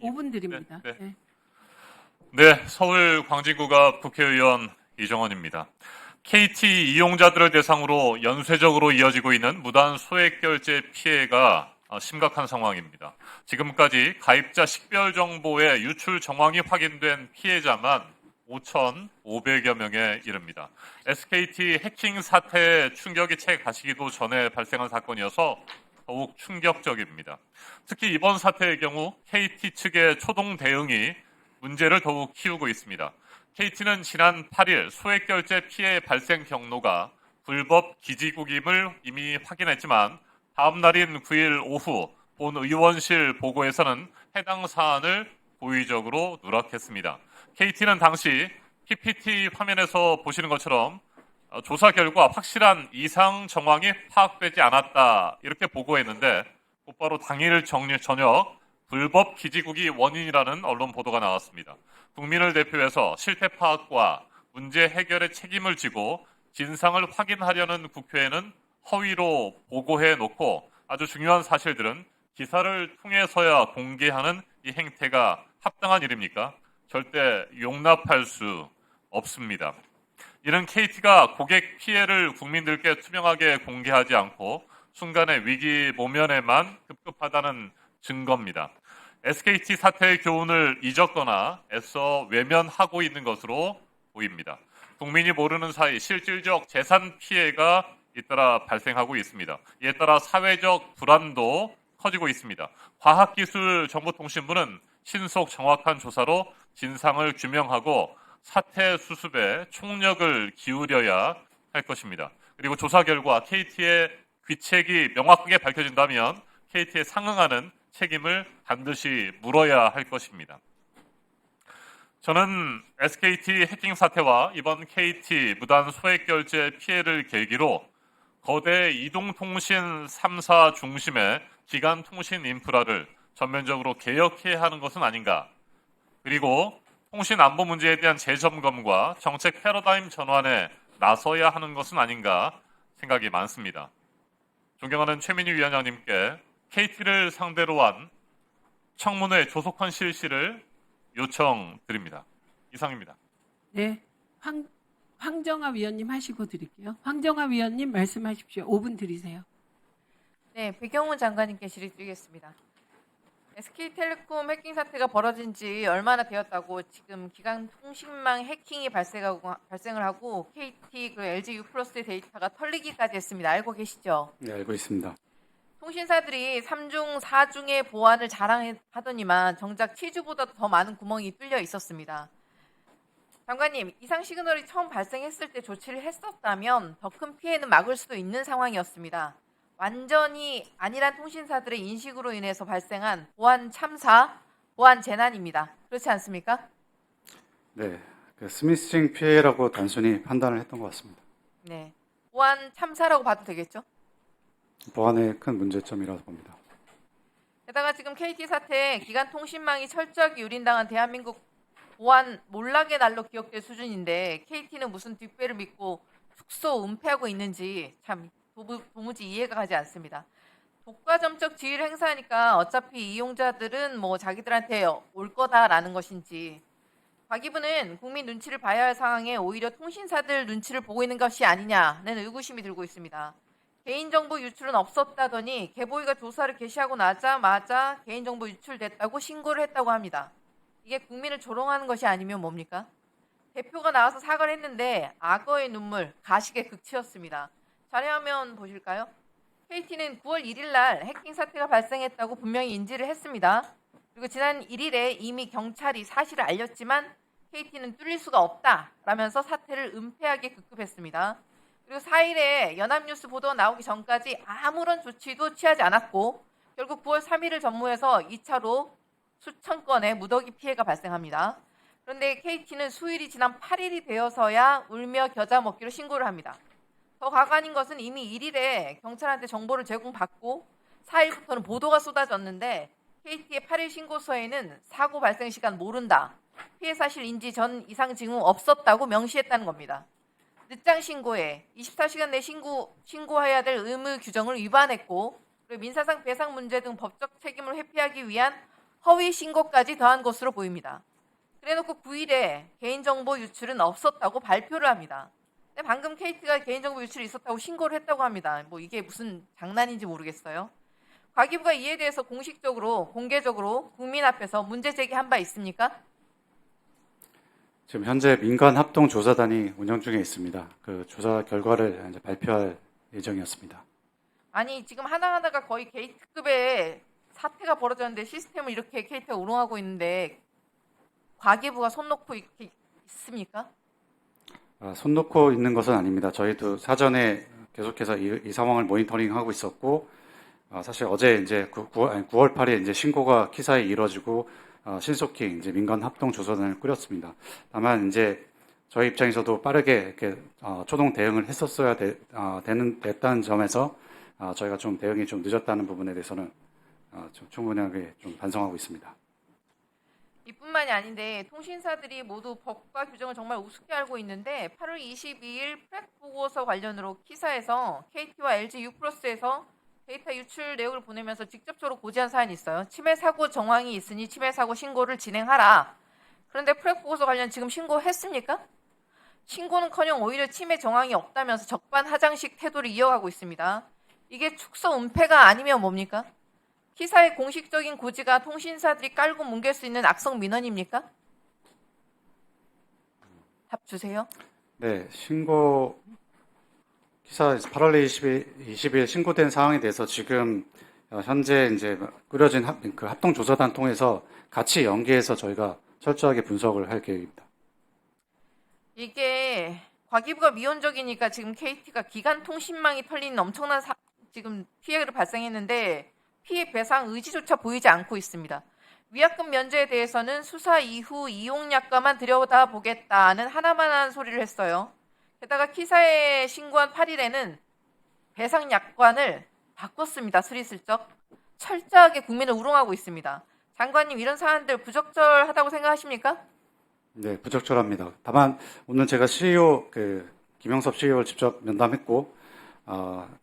5분 드립니다. 네, 네. 네. 네, 서울 광진구가 국회의원 이정원입니다. KT 이용자들을 대상으로 연쇄적으로 이어지고 있는 무단 소액결제 피해가 심각한 상황입니다. 지금까지 가입자 식별 정보의 유출 정황이 확인된 피해자만 5,500여 명에 이릅니다. SKT 해킹 사태의 충격이 채 가시기도 전에 발생한 사건이어서 더욱 충격적입니다. 특히 이번 사태의 경우 KT 측의 초동 대응이 문제를 더욱 키우고 있습니다. KT는 지난 8일 소액결제 피해 발생 경로가 불법 기지국임을 이미 확인했지만 다음 날인 9일 오후 본 의원실 보고에서는 해당 사안을 고의적으로 누락했습니다. KT는 당시 PPT 화면에서 보시는 것처럼 조사 결과 확실한 이상 정황이 파악되지 않았다 이렇게 보고했는데 곧바로 당일 저녁 불법 기지국이 원인이라는 언론 보도가 나왔습니다. 국민을 대표해서 실태 파악과 문제 해결에 책임을 지고 진상을 확인하려는 국회에는 허위로 보고해 놓고 아주 중요한 사실들은 기사를 통해서야 공개하는 이 행태가 합당한 일입니까? 절대 용납할 수 없습니다. 이는 KT가 고객 피해를 국민들께 투명하게 공개하지 않고 순간의 위기 모면에만 급급하다는 증거입니다. SKT 사태의 교훈을 잊었거나 애써 외면하고 있는 것으로 보입니다. 국민이 모르는 사이 실질적 재산 피해가 잇따라 발생하고 있습니다. 이에 따라 사회적 불안도 커지고 있습니다. 과학기술정보통신부는 신속 정확한 조사로 진상을 규명하고 사태 수습에 총력을 기울여야 할 것입니다. 그리고 조사 결과 KT의 귀책이 명확하게 밝혀진다면 KT에 상응하는 책임을 반드시 물어야 할 것입니다. 저는 SKT 해킹 사태와 이번 KT 무단 소액결제 피해를 계기로 거대 이동통신 3사 중심의 기간통신 인프라를 전면적으로 개혁해야 하는 것은 아닌가. 그리고 통신 안보 문제에 대한 재점검과 정책 패러다임 전환에 나서야 하는 것은 아닌가 생각이 많습니다. 존경하는 최민희 위원장님께 KT를 상대로 한 청문회 조속한 실시를 요청드립니다. 이상입니다. 네. 황정아 위원님 하시고 드릴게요. 황정아 위원님 말씀하십시오. 5분 드리세요. 네, 배경훈 장관님께 질의드리겠습니다. SK텔레콤 해킹 사태가 벌어진 지 얼마나 되었다고 지금 기간통신망 해킹이 발생을 하고 KT 그리고 LG U+의 데이터가 털리기까지 했습니다. 알고 계시죠? 네, 알고 있습니다. 통신사들이 3중, 4중의 보안을 자랑하더니만 정작 7주보다도 더 많은 구멍이 뚫려 있었습니다. 장관님, 이상 시그널이 처음 발생했을 때 조치를 했었다면 더 큰 피해는 막을 수도 있는 상황이었습니다. 완전히 안일한 통신사들의 인식으로 인해서 발생한 보안 참사, 보안 재난입니다. 그렇지 않습니까? 네, 스미싱 피해라고 단순히 판단을 했던 것 같습니다. 네, 보안 참사라고 봐도 되겠죠? 보안의 큰 문제점이라고 봅니다. 게다가 지금 KT 사태에 기간 통신망이 철저하게 유린당한 대한민국 보안 몰락의 날로 기억될 수준인데 KT는 무슨 뒷배를 믿고 축소 은폐하고 있는지 참 도무지 이해가 가지 않습니다. 독과점적 지위를 행사하니까 어차피 이용자들은 뭐 자기들한테 올 거다라는 것인지 과기부는 국민 눈치를 봐야 할 상황에 오히려 통신사들 눈치를 보고 있는 것이 아니냐는 의구심이 들고 있습니다. 개인정보 유출은 없었다더니 개보위가 조사를 개시하고 나자마자 개인정보 유출됐다고 신고를 했다고 합니다. 이게 국민을 조롱하는 것이 아니면 뭡니까? 대표가 나와서 사과를 했는데 악어의 눈물, 가식의 극치였습니다. 자료화면 보실까요? KT는 9월 1일 날 해킹 사태가 발생했다고 분명히 인지를 했습니다. 그리고 지난 1일에 이미 경찰이 사실을 알렸지만 KT는 뚫릴 수가 없다라면서 사태를 은폐하게 급급했습니다. 그리고 4일에 연합뉴스 보도가 나오기 전까지 아무런 조치도 취하지 않았고 결국 9월 3일을 전무해서 2차로 수천 건의 무더기 피해가 발생합니다. 그런데 KT는 수일이 지난 8일이 되어서야 울며 겨자 먹기로 신고를 합니다. 더 가관인 것은 이미 1일에 경찰한테 정보를 제공받고 4일부터는 보도가 쏟아졌는데 KT의 8일 신고서에는 사고 발생 시간 모른다, 피해 사실 인지 전 이상 징후 없었다고 명시했다는 겁니다. 늦장 신고에 24시간 내 신고해야 될 의무 규정을 위반했고 그리고 민사상 배상 문제 등 법적 책임을 회피하기 위한 허위 신고까지 더한 것으로 보입니다. 그래놓고 9일에 개인정보 유출은 없었다고 발표를 합니다. 근데 방금 KT가 개인정보 유출이 있었다고 신고를 했다고 합니다. 뭐 이게 무슨 장난인지 모르겠어요. 과기부가 이에 대해서 공식적으로 공개적으로 국민 앞에서 문제 제기한 바 있습니까? 지금 현재 민간 합동 조사단이 운영 중에 있습니다. 그 조사 결과를 이제 발표할 예정이었습니다. 아니 지금 하나하나가 거의 게이트급의 사태가 벌어졌는데 시스템을 이렇게 KT가 운영하고 있는데 과기부가 손 놓고 이렇게 있습니까? 손 놓고 있는 것은 아닙니다. 저희도 사전에 계속해서 이 상황을 모니터링하고 있었고, 사실 어제 이제 9월 8일 이제 신고가 키사에 이뤄지고, 신속히 이제 민간 합동 조사단을 꾸렸습니다. 다만 이제 저희 입장에서도 빠르게 이렇게 초동 대응을 했었어야 됐다는 점에서 저희가 좀 대응이 좀 늦었다는 부분에 대해서는 좀 충분하게 좀 반성하고 있습니다. 이뿐만이 아닌데 통신사들이 모두 법과 규정을 정말 우습게 알고 있는데 8월 22일 프랙 보고서 관련으로 키사에서 KT와 LG U+에서 데이터 유출 내역을 보내면서 직접적으로 고지한 사안이 있어요. 침해 사고 정황이 있으니 침해 사고 신고를 진행하라. 그런데 프랙 보고서 관련 지금 신고했습니까? 신고는커녕 오히려 침해 정황이 없다면서 적반하장식 태도를 이어가고 있습니다. 이게 축소 은폐가 아니면 뭡니까? 키사의 공식적인 고지가 통신사들이 깔고 뭉갤 수 있는 악성 민원입니까? 답 주세요. 네, 기사 8월 20일 신고된 사항에 대해서 지금 현재 이제 꾸려진 그 합동조사단 통해서 같이 연계해서 저희가 철저하게 분석을 할 계획입니다. 이게 과기부가 미온적이니까 지금 KT가 기간 통신망이 털리는 엄청난 지금 피해를 발생했는데 피해 배상 의지조차 보이지 않고 있습니다. 위약금 면제에 대해서는 수사 이후 이용약관만 들여다보겠다는 하나만한 소리를 했어요. 게다가 키사에 신고한 8일에는 배상약관을 바꿨습니다. 스리슬쩍. 철저하게 국민을 우롱하고 있습니다. 장관님 이런 사안들 부적절하다고 생각하십니까? 네, 부적절합니다. 다만 오늘 제가 CEO 김영섭 CEO를 직접 면담했고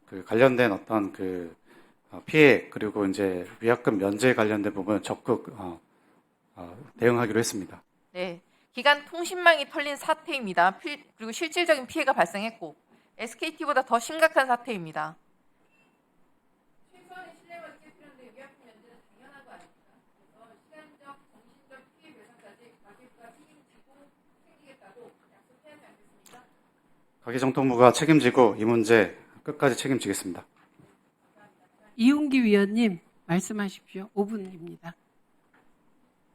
그 관련된 어떤 피해 그리고 이제 위약금 면제 관련된 부분 적극 대응하기로 했습니다. 네, 기간 통신망이 털린 사태입니다. 그리고 실질적인 피해가 발생했고 SKT보다 더 심각한 사태입니다. 최소한의 신뢰가 깨뜨렸는데 위약금 면제는 당연한 거 아닙니까? 그래서 시간적, 정신적 피해 배상까지 과기부가 책임지고 챙기겠다고 약속해야 하지 않겠습니까? 가계정통부가 책임지고 이 문제 끝까지 책임지겠습니다. 이용기 위원님 말씀하십시오. 5분입니다.